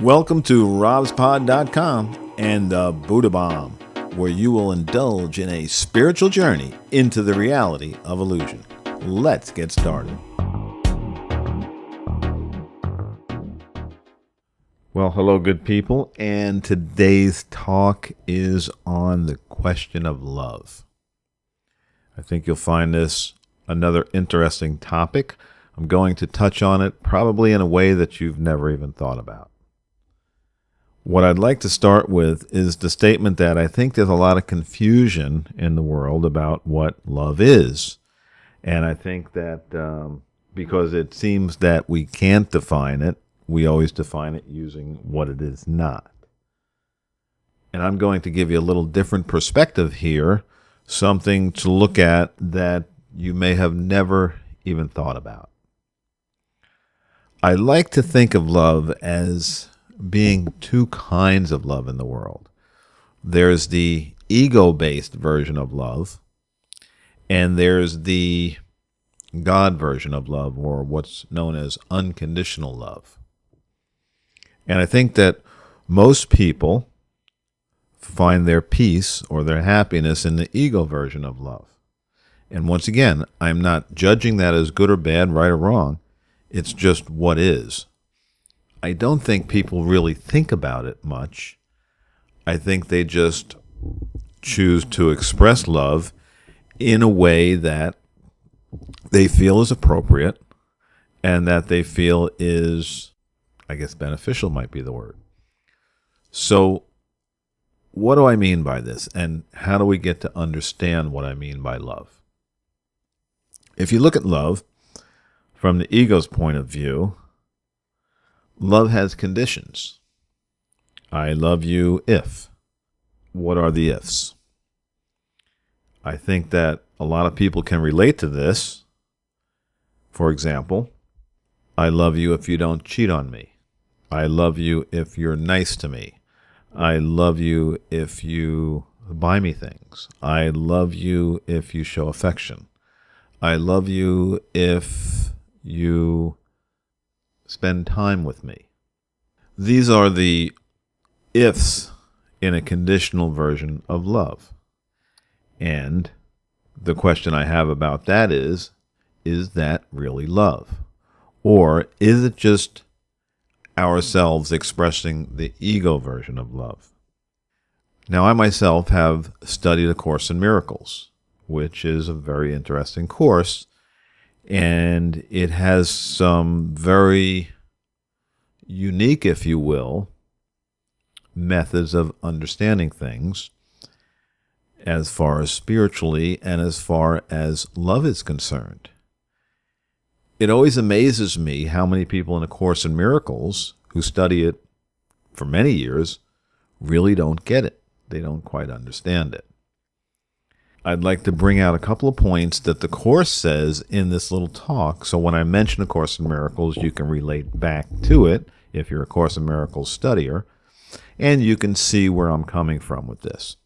Welcome to robspod.com and the Buddha Bomb, where you will indulge in a spiritual journey into the reality of illusion. Let's get started. Well, hello, good people, and today's talk is on the question of love. I think you'll find this another interesting topic. I'm going to touch on it probably in a way that you've never even thought about. What I'd like to start with is the statement that I think there's a lot of confusion in the world about what love is. And I think that because it seems that we can't define it, we always define it using what it is not. And I'm going to give you a little different perspective here, something to look at that you may have never even thought about. I like to think of love as being two kinds of love in the world. There's the ego-based version of love, and there's the God version of love, or what's known as unconditional love. And I think that most people find their peace or their happiness in the ego version of love. And once again, I'm not judging that as good or bad, right or wrong. It's just what is. I don't think people really think about it much. I think they just choose to express love in a way that they feel is appropriate and that they feel is, I guess, beneficial might be the word. So what do I mean by this, and how do we get to understand what I mean by love? If you look at love from the ego's point of view, love has conditions. I love you if. What are the ifs? I think that a lot of people can relate to this. For example, I love you if you don't cheat on me. I love you if you're nice to me. I love you if you buy me things. I love you if you show affection. I love you if you spend time with me. These are the ifs in a conditional version of love. And the question I have about that is that really love? Or is it just ourselves expressing the ego version of love? Now, I myself have studied A Course in Miracles, which is a very interesting course, and it has some very unique, if you will, methods of understanding things as far as spiritually and as far as love is concerned. It always amazes me how many people in A Course in Miracles who study it for many years really don't get it. They don't quite understand it. I'd like to bring out a couple of points that the Course says in this little talk, so when I mention A Course in Miracles, you can relate back to it if you're a Course in Miracles studier, and you can see where I'm coming from with this.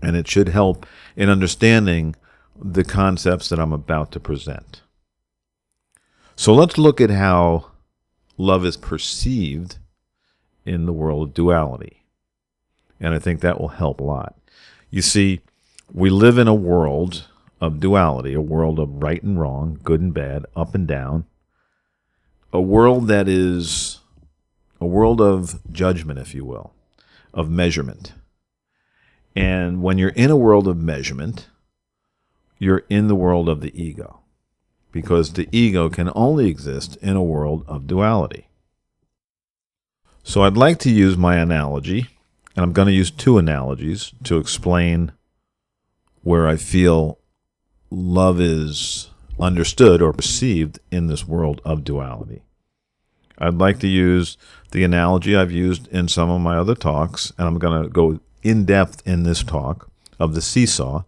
And it should help in understanding the concepts that I'm about to present. So let's look at how love is perceived in the world of duality. And I think that will help a lot. You see, we live in a world of duality, a world of right and wrong, good and bad, up and down, a world that is a world of judgment, if you will, of measurement. And when you're in a world of measurement, you're in the world of the ego, because the ego can only exist in a world of duality. So I'd like to use my analogy, and I'm going to use two analogies to explain where I feel love is understood or perceived in this world of duality. I'd like to use the analogy I've used in some of my other talks, and I'm going to go in depth in this talk, of the seesaw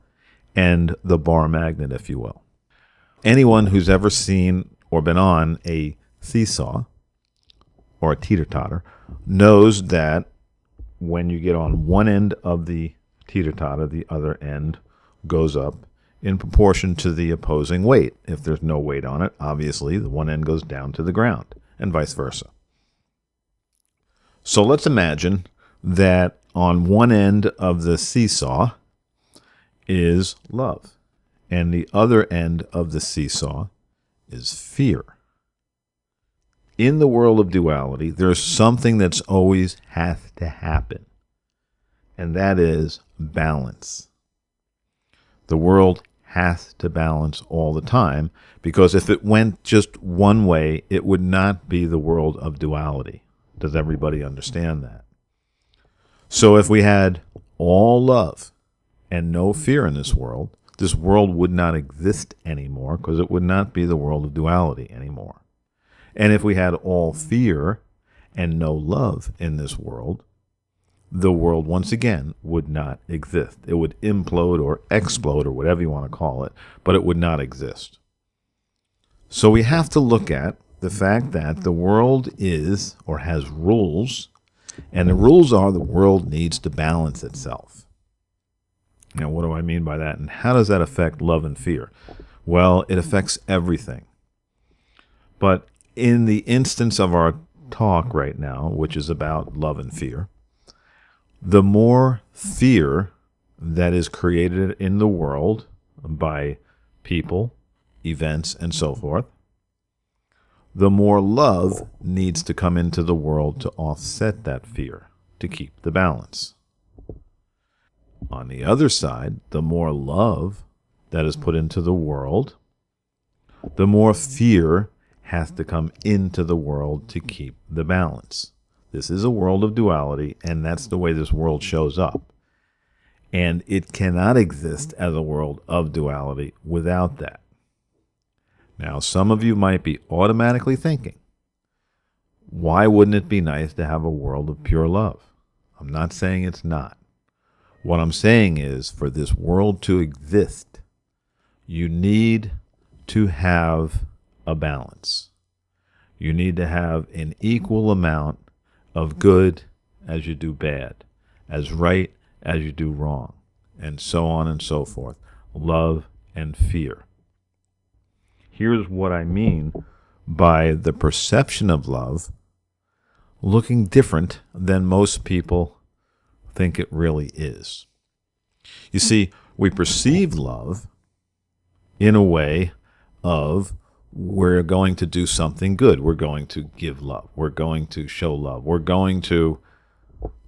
and the bar magnet, if you will. Anyone who's ever seen or been on a seesaw or a teeter-totter knows that when you get on one end of the teeter-totter, the other end goes up in proportion to the opposing weight. If there's no weight on it, obviously the one end goes down to the ground, and vice versa. So let's imagine that on one end of the seesaw is love, and the other end of the seesaw is fear. In the world of duality, there's something that's always has to happen, and that is balance. The world has to balance all the time, because if it went just one way, it would not be the world of duality. Does everybody understand that? So if we had all love and no fear in this world would not exist anymore, because it would not be the world of duality anymore. And if we had all fear and no love in this world, the world once again would not exist. It would implode or explode or whatever you want to call it, but it would not exist. So we have to look at the fact that the world is or has rules, and the rules are the world needs to balance itself. Now, what do I mean by that, and how does that affect love and fear? Well, it affects everything. But in the instance of our talk right now, which is about love and fear, the more fear that is created in the world by people, events, and so forth, the more love needs to come into the world to offset that fear, to keep the balance. On the other side, the more love that is put into the world, the more fear has to come into the world to keep the balance. This is a world of duality, and that's the way this world shows up. And it cannot exist as a world of duality without that. Now, some of you might be automatically thinking, why wouldn't it be nice to have a world of pure love? I'm not saying it's not. What I'm saying is, for this world to exist, you need to have a balance. You need to have an equal amount of good as you do bad, as right as you do wrong, and so on and so forth. Love and fear. Here's what I mean by the perception of love looking different than most people think it really is. You see, we perceive love in a way of we're going to do something good. We're going to give love. We're going to show love. We're going to,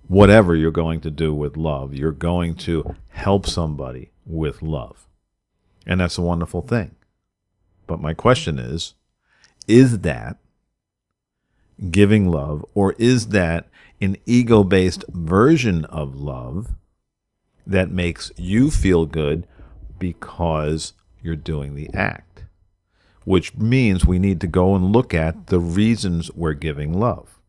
whatever you're going to do with love, you're going to help somebody with love. And that's a wonderful thing. But my question is that giving love, or is that an ego-based version of love that makes you feel good because you're doing the act? Which means we need to go and look at the reasons we're giving love.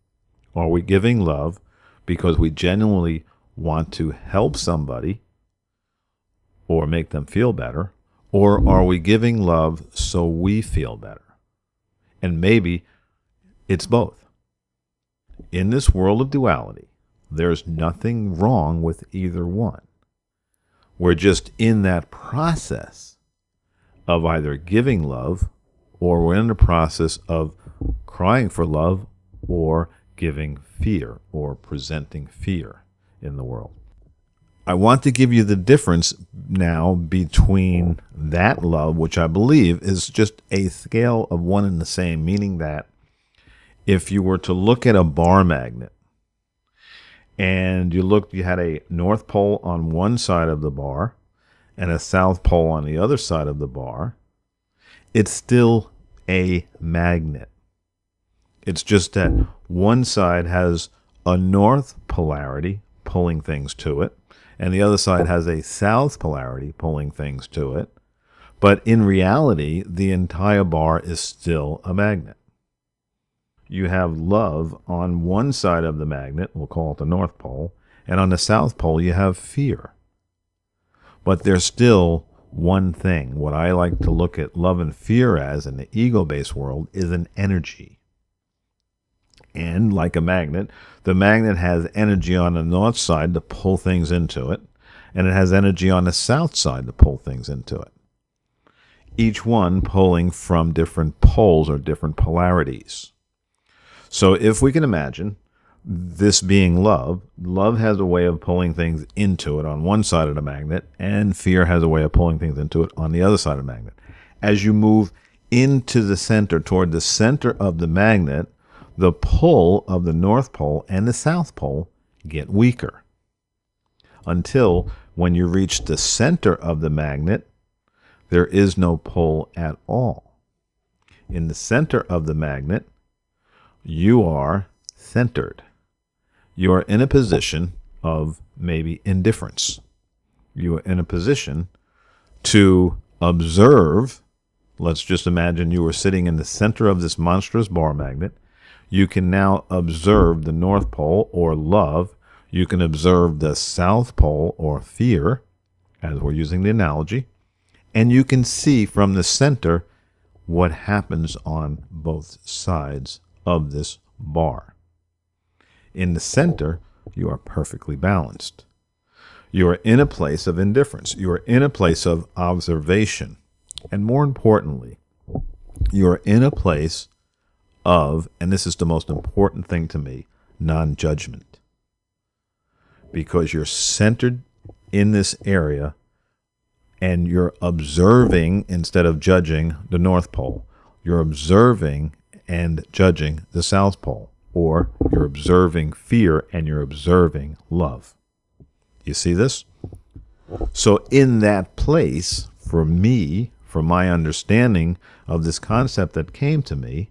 Are we giving love because we genuinely want to help somebody or make them feel better? Or are we giving love so we feel better? And maybe it's both. In this world of duality, there's nothing wrong with either one. We're just in that process of either giving love, or we're in the process of crying for love, or giving fear, or presenting fear in the world. I want to give you the difference now between that love, which I believe is just a scale of one and the same, meaning that if you were to look at a bar magnet and you had a North Pole on one side of the bar and a South Pole on the other side of the bar, it's still a magnet. It's just that one side has a north polarity pulling things to it, and the other side has a south polarity pulling things to it. But in reality, the entire bar is still a magnet. You have love on one side of the magnet, we'll call it the North Pole, and on the South Pole you have fear. But there's still one thing. What I like to look at love and fear as in the ego-based world is an energy. And like a magnet, the magnet has energy on the north side to pull things into it, and it has energy on the south side to pull things into it. Each one pulling from different poles or different polarities. So if we can imagine this being love, love has a way of pulling things into it on one side of the magnet, and fear has a way of pulling things into it on the other side of the magnet. As you move into the center, toward the center of the magnet, the pull of the North Pole and the South Pole get weaker, until when you reach the center of the magnet, there is no pull at all. In the center of the magnet, you are centered. You are in a position of maybe indifference. You are in a position to observe. Let's just imagine you were sitting in the center of this monstrous bar magnet. You can now observe the North Pole, or love. You can observe the South Pole, or fear, as we're using the analogy. And you can see from the center what happens on both sides of this bar. In the center, you are perfectly balanced. You are in a place of indifference. You are in a place of observation. And more importantly, you are in a place of, and this is the most important thing to me, non-judgment. Because you're centered in this area, and you're observing instead of judging the North Pole. You're observing and judging the South Pole. Or you're observing fear and you're observing love. You see this? So in that place, for me, for my understanding of this concept that came to me,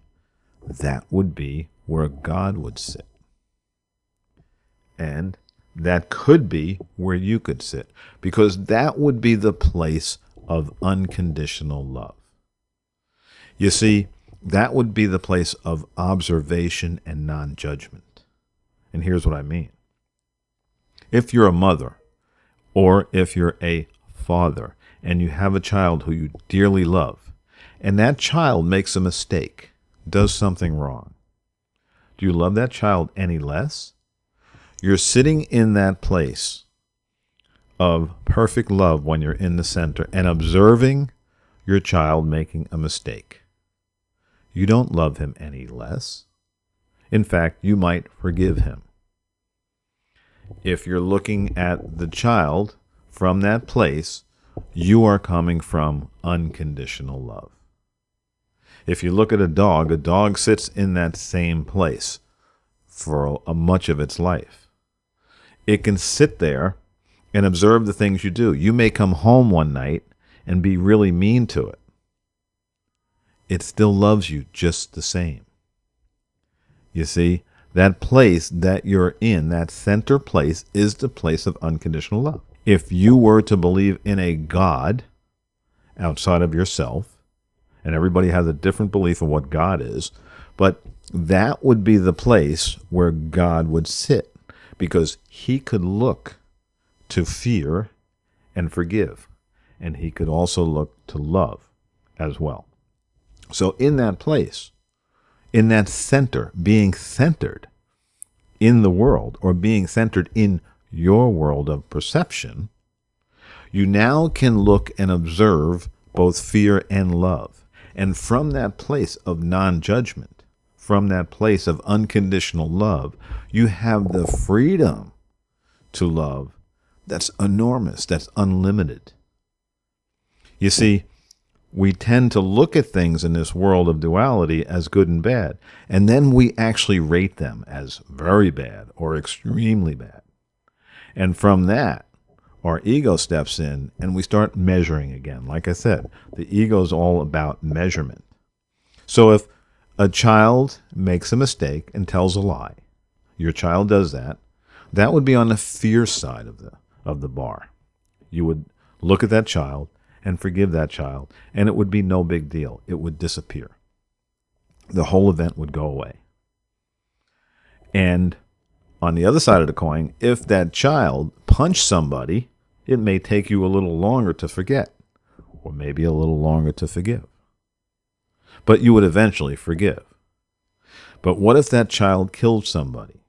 that would be where God would sit. And that could be where you could sit, because that would be the place of unconditional love. You see, that would be the place of observation and non-judgment. And here's what I mean. If you're a mother, or if you're a father, and you have a child who you dearly love, and that child makes a mistake, does something wrong, do you love that child any less? You're sitting in that place of perfect love when you're in the center and observing your child making a mistake. You don't love him any less. In fact, you might forgive him. If you're looking at the child from that place, you are coming from unconditional love. If you look at a dog sits in that same place for much of its life. It can sit there and observe the things you do. You may come home one night and be really mean to it. It still loves you just the same. You see, that place that you're in, that center place, is the place of unconditional love. If you were to believe in a God outside of yourself, and everybody has a different belief of what God is, but that would be the place where God would sit, because he could look to fear and forgive, and he could also look to love as well. So in that place, in that center, being centered in the world, or being centered in your world of perception, you now can look and observe both fear and love. And from that place of non-judgment, from that place of unconditional love, you have the freedom to love that's enormous, that's unlimited. You see, we tend to look at things in this world of duality as good and bad, and then we actually rate them as very bad or extremely bad. And from that, our ego steps in and we start measuring again. Like I said, the ego is all about measurement. So if a child makes a mistake and tells a lie, your child does that, that would be on the fear side of the bar. You would look at that child and forgive that child, and it would be no big deal. It would disappear. The whole event would go away. And on the other side of the coin, if that child punched somebody, it may take you a little longer to forget, or maybe a little longer to forgive. But you would eventually forgive. But what if that child killed somebody?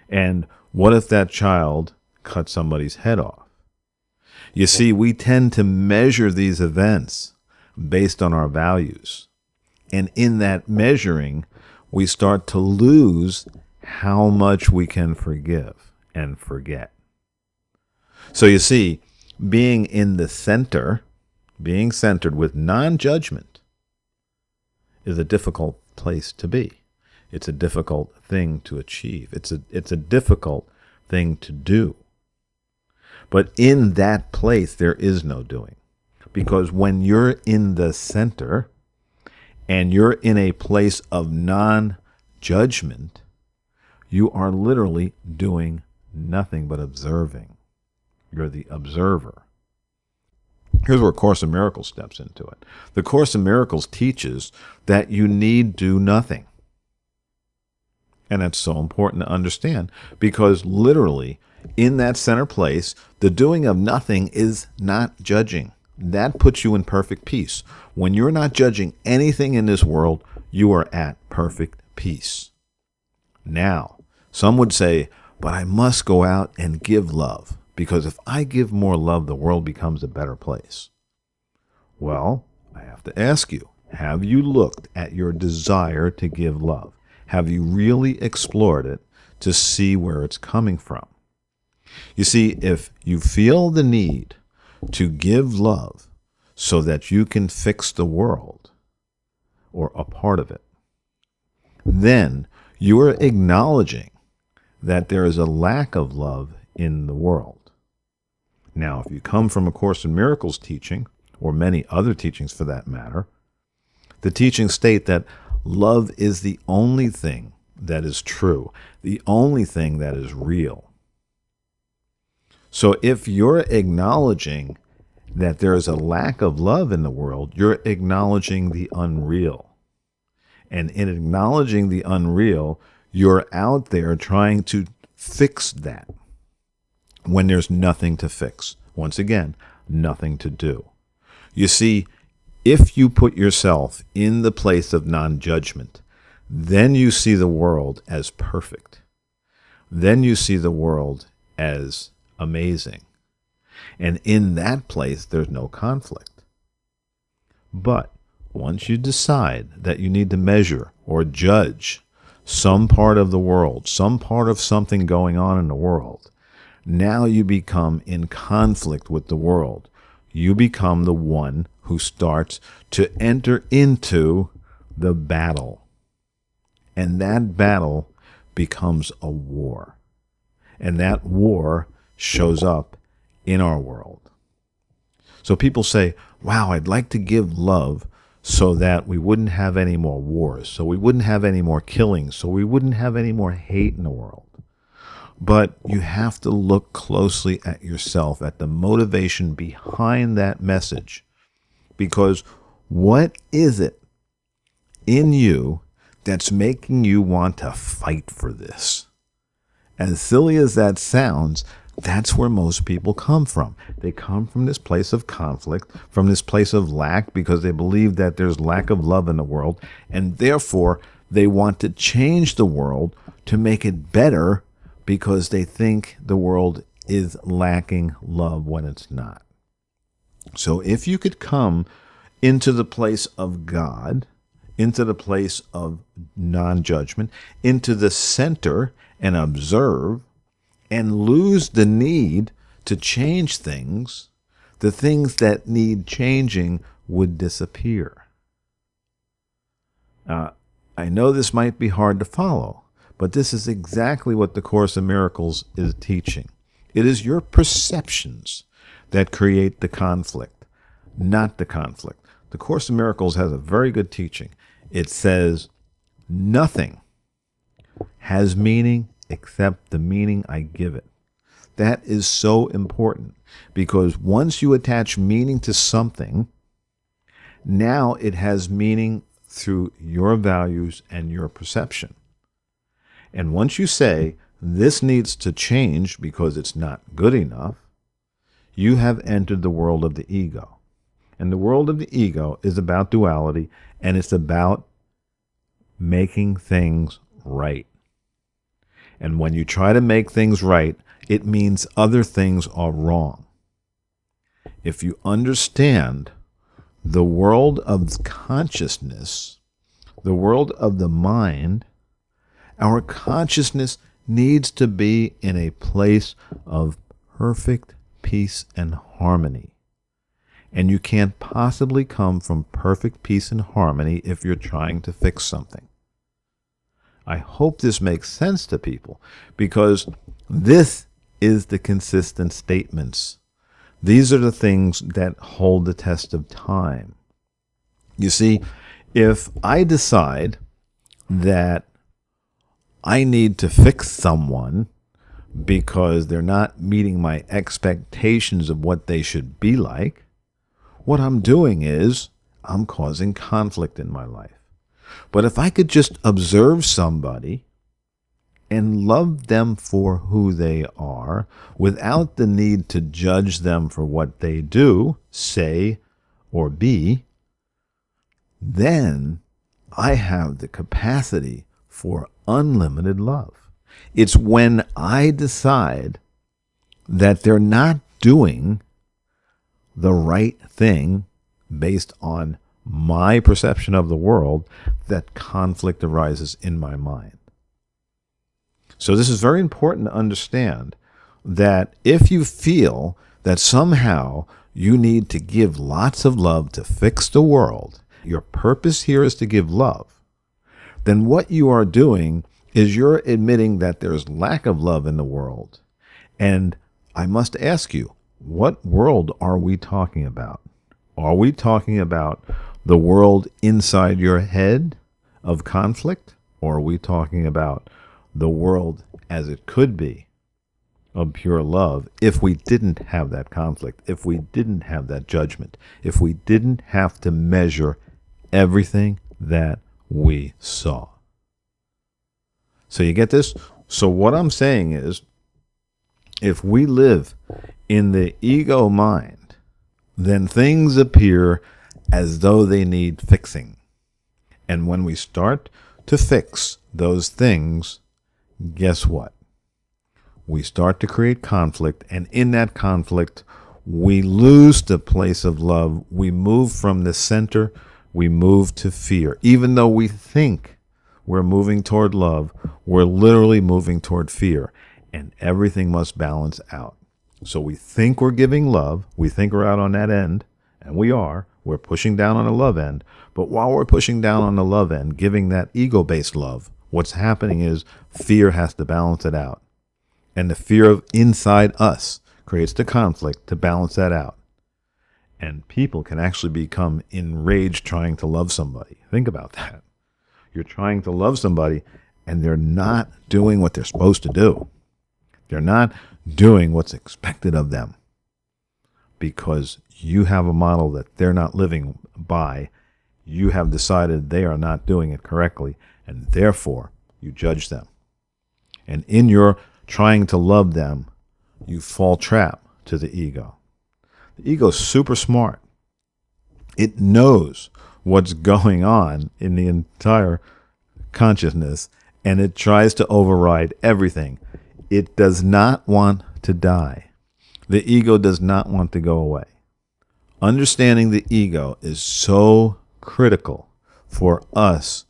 And what if that child cut somebody's head off? You see, we tend to measure these events based on our values. And in that measuring, we start to lose how much we can forgive and forget. So you see, being in the center, being centered with non-judgment, is a difficult place to be. It's a difficult thing to achieve. It's a difficult thing to do. But in that place, there is no doing. Because when you're in the center and you're in a place of non-judgment, you are literally doing nothing but observing. You're the observer. Here's where Course in Miracles steps into it. The Course in Miracles teaches that you need do nothing. And that's so important to understand because literally in that center place, the doing of nothing is not judging. That puts you in perfect peace. When you're not judging anything in this world, you are at perfect peace. Now, some would say, but I must go out and give love, because if I give more love, the world becomes a better place. Well, I have to ask you, have you looked at your desire to give love? Have you really explored it to see where it's coming from? You see, if you feel the need to give love so that you can fix the world or a part of it, then you are acknowledging that there is a lack of love in the world. Now, if you come from a Course in Miracles teaching, or many other teachings for that matter, the teachings state that love is the only thing that is true, the only thing that is real. So if you're acknowledging that there is a lack of love in the world, you're acknowledging the unreal. And in acknowledging the unreal, you're out there trying to fix that when there's nothing to fix. Once again, nothing to do. You see, if you put yourself in the place of non-judgment, then you see the world as perfect. Then you see the world as amazing. And in that place, there's no conflict. But once you decide that you need to measure or judge some part of the world, some part of something going on in the world, now you become in conflict with the world. You become the one who starts to enter into the battle. And that battle becomes a war. And that war shows up in our world. So people say, wow, I'd like to give love so that we wouldn't have any more wars, so we wouldn't have any more killings, so we wouldn't have any more hate in the world. But you have to look closely at yourself, at the motivation behind that message. Because what is it in you that's making you want to fight for this? As silly as that sounds, that's where most people come from. They come from this place of conflict, from this place of lack, because they believe that there's lack of love in the world, and therefore they want to change the world to make it better because they think the world is lacking love when it's not. So if you could come into the place of God, into the place of non-judgment, into the center and observe, and lose the need to change things, the things that need changing would disappear. I know this might be hard to follow, but this is exactly what the Course in Miracles is teaching. It is your perceptions that create the conflict, not the conflict. The Course in Miracles has a very good teaching. It says, nothing has meaning except the meaning I give it. That is so important because once you attach meaning to something, now it has meaning through your values and your perception. And once you say, this needs to change because it's not good enough, you have entered the world of the ego. And the world of the ego is about duality, and it's about making things right. And when you try to make things right, it means other things are wrong. If you understand the world of consciousness, the world of the mind, our consciousness needs to be in a place of perfect peace and harmony. And you can't possibly come from perfect peace and harmony if you're trying to fix something. I hope this makes sense to people, because this is the consistent statements. These are the things that hold the test of time. You see, if I decide that I need to fix someone because they're not meeting my expectations of what they should be like, what I'm doing is I'm causing conflict in my life. But if I could just observe somebody and love them for who they are without the need to judge them for what they do, say, or be, then I have the capacity for unlimited love. It's when I decide that they're not doing the right thing based on my perception of the world that conflict arises in my mind. So this is very important to understand, that if you feel that somehow you need to give lots of love to fix the world, your purpose here is to give love, then what you are doing is you're admitting that there's lack of love in the world. And I must ask you, what world are we talking about? Are we talking about the world inside your head of conflict? Or are we talking about the world as it could be of pure love if we didn't have that conflict, if we didn't have that judgment, if we didn't have to measure everything that we saw? So you get this? So what I'm saying is, if we live in the ego mind, then things appear as though they need fixing. And when we start to fix those things, guess what? We start to create conflict, and in that conflict, we lose the place of love. We move from the center, we move to fear. Even though we think we're moving toward love, we're literally moving toward fear, and everything must balance out. So we think we're giving love, we think we're out on that end, and we are. We're pushing down on the love end, but while we're pushing down on the love end, giving that ego-based love, what's happening is fear has to balance it out. And the fear of inside us creates the conflict to balance that out. And people can actually become enraged trying to love somebody. Think about that. You're trying to love somebody, and they're not doing what they're supposed to do. They're not doing what's expected of them because you have a model that they're not living by. You have decided they are not doing it correctly, and therefore you judge them. And in your trying to love them, you fall trap to the ego. The ego is super smart. It knows what's going on in the entire consciousness, and it tries to override everything. It does not want to die. The ego does not want to go away. Understanding the ego is so critical for us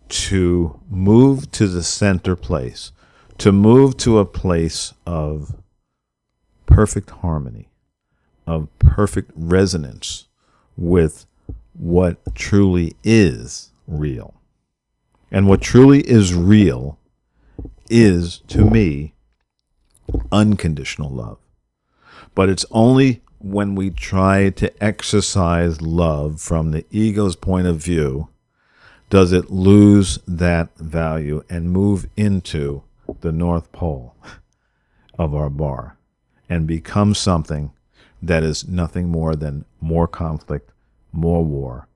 to move to the center place, to move to a place of perfect harmony, of perfect resonance with what truly is real. And what truly is real is, to me, unconditional love. But it's only when we try to exercise love from the ego's point of view does it lose that value and move into the North Pole of our bar and become something that is nothing more than more conflict, more war,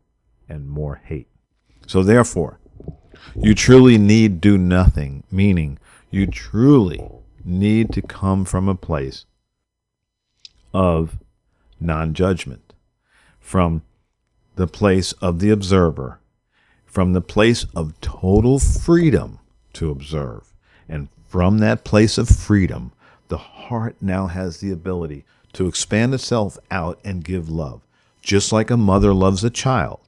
and more hate. So therefore, you truly need do nothing, meaning you truly need to come from a place of non-judgment, from the place of the observer, from the place of total freedom to observe. And from that place of freedom, the heart now has the ability to expand itself out and give love, just like a mother loves a child,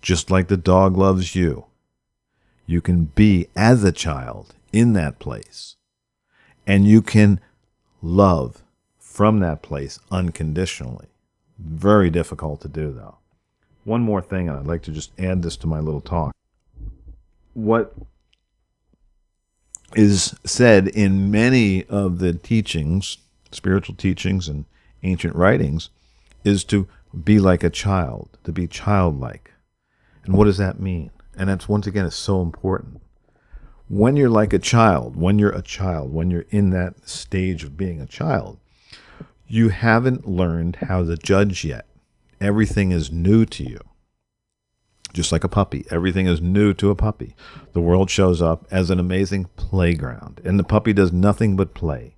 just like the dog loves you, You can be as a child in that place. And you can love from that place unconditionally. Very difficult to do, though. One more thing, and I'd like to just add this to my little talk. What is said in many of the teachings, spiritual teachings and ancient writings, is to be like a child, to be childlike. And what does that mean? And that's, once again, is so important. When you're like a child, when you're in that stage of being a child, you haven't learned how to judge yet. Everything is new to you. Just like a puppy. Everything is new to a puppy. The world shows up as an amazing playground, and the puppy does nothing but play.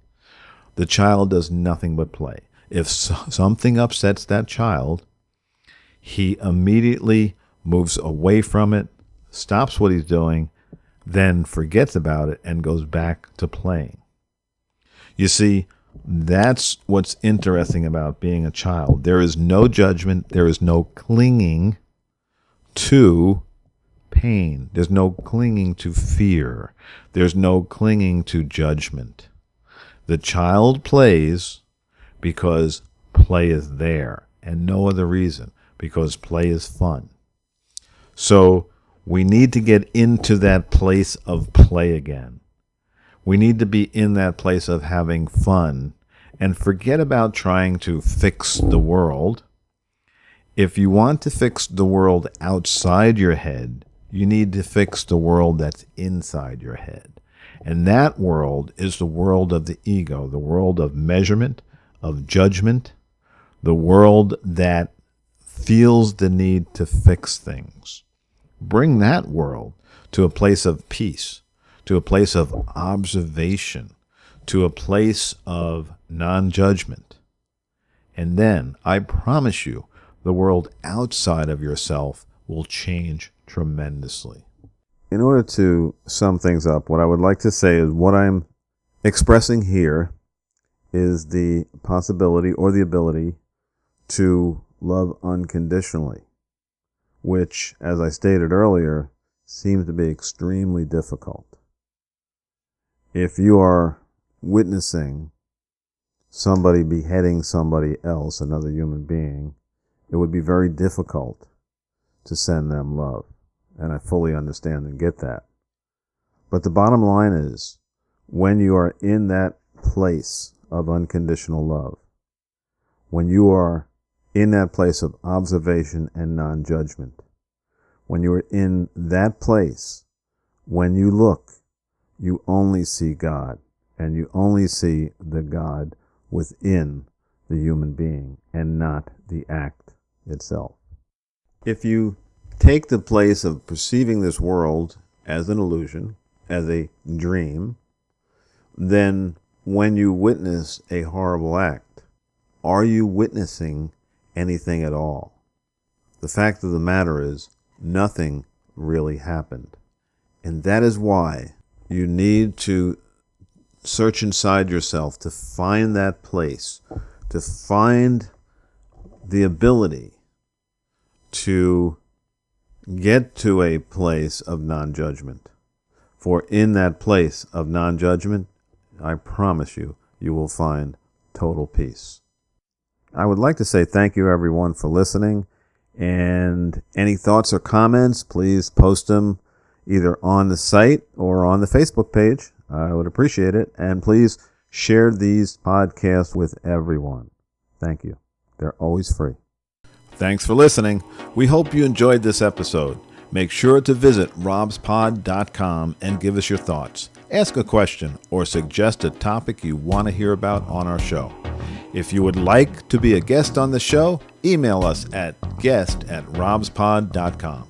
The child does nothing but play. If something upsets that child, he immediately moves away from it, stops what he's doing, then forgets about it and goes back to playing. You see, that's what's interesting about being a child. There is no judgment. There is no clinging to pain. There's no clinging to fear. There's no clinging to judgment. The child plays because play is there, and no other reason, because play is fun. So we need to get into that place of play again. We need to be in that place of having fun and forget about trying to fix the world. If you want to fix the world outside your head, you need to fix the world that's inside your head. And that world is the world of the ego, the world of measurement, of judgment, the world that feels the need to fix things. Bring that world to a place of peace, to a place of observation, to a place of non-judgment. And then, I promise you, the world outside of yourself will change tremendously. In order to sum things up, what I would like to say is what I'm expressing here is the possibility or the ability to love unconditionally, which, as I stated earlier, seems to be extremely difficult. If you are witnessing somebody beheading somebody else, another human being, it would be very difficult to send them love. And I fully understand and get that. But the bottom line is, when you are in that place of unconditional love, when you are in that place of observation and non-judgment, when you are in that place, when you look, you only see God, and you only see the God within the human being and not the act itself. If you take the place of perceiving this world as an illusion, as a dream, then when you witness a horrible act, are you witnessing anything at all? The fact of the matter is, nothing really happened. And that is why you need to search inside yourself to find that place, to find the ability to get to a place of non-judgment. For in that place of non-judgment, I promise you, you will find total peace. I would like to say thank you, everyone, for listening. And any thoughts or comments, please post them either on the site or on the Facebook page. I would appreciate it. And please share these podcasts with everyone. Thank you. They're always free. Thanks for listening. We hope you enjoyed this episode. Make sure to visit robspod.com and give us your thoughts. Ask a question or suggest a topic you want to hear about on our show. If you would like to be a guest on the show, email us at guest@robspod.com.